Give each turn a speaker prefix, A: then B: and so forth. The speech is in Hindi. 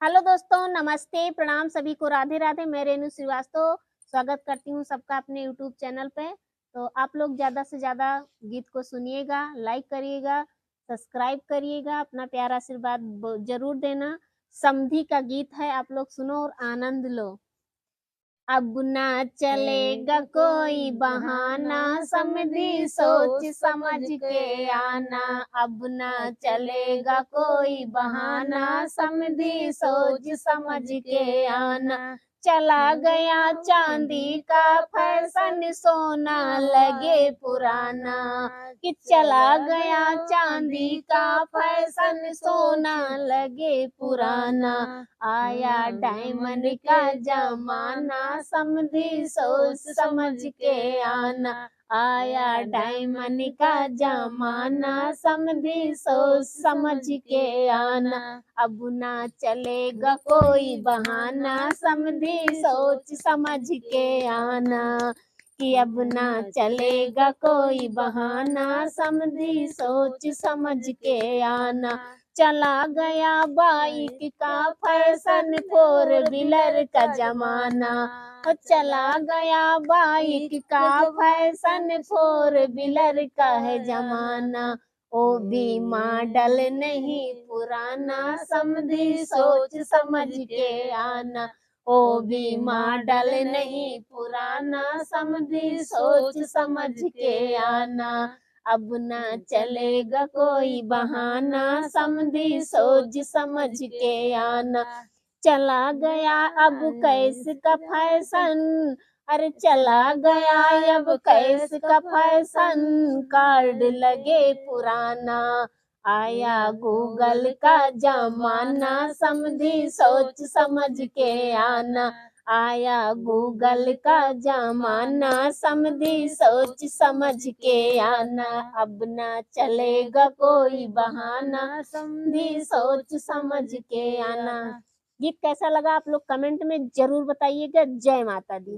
A: हेलो दोस्तों, नमस्ते, प्रणाम सभी को, राधे राधे। मैं रेणु श्रीवास्तव स्वागत करती हूँ सबका अपने यूट्यूब चैनल पे। तो आप लोग ज़्यादा से ज़्यादा गीत को सुनिएगा, लाइक करिएगा, सब्सक्राइब करिएगा, अपना प्यारा आशीर्वाद ज़रूर देना। समधी का गीत है, आप लोग सुनो और आनंद लो। अब ना चलेगा कोई बहाना, समधी सोच समझ के आना। अब ना चलेगा कोई बहाना, समधी सोच समझ के आना। चला गया चांदी का फैशन, सोना लगे पुराना। कि चला गया चांदी का फैशन, सोना लगे पुराना। आया डायमंड का जमाना, समधी सोच समझ के आना। आया डायमंड का जमाना, समधी सोच समझ के आना। अब ना चलेगा कोई बहाना, समधी सोच समझ के आना। कि अब ना चलेगा कोई बहाना, समधी सोच समझ के आना। चला गया बाइक का फैशन, फोर व्हीलर का जमाना। चला गया बाइक का फैशन, फोर व्हीलर का है जमाना। ओ भी मॉडल नहीं पुराना, समधी सोच समझ के आना। ओ भी मॉडल नहीं पुराना, समधी सोच समझ के आना। अब ना चलेगा कोई बहाना, समधी सोच समझ के आना। चला गया अब कैस का फैशन, अरे चला गया अब कैस का फैशन, कार्ड लगे पुराना। आया गूगल का जमाना, समधी सोच समझ के आना। आया गूगल का जमाना, समधी सोच समझ के आना। अब ना चलेगा कोई बहाना, समधी सोच समझ के आना। गीत कैसा लगा आप लोग कमेंट में जरूर बताइएगा। जय माता दी।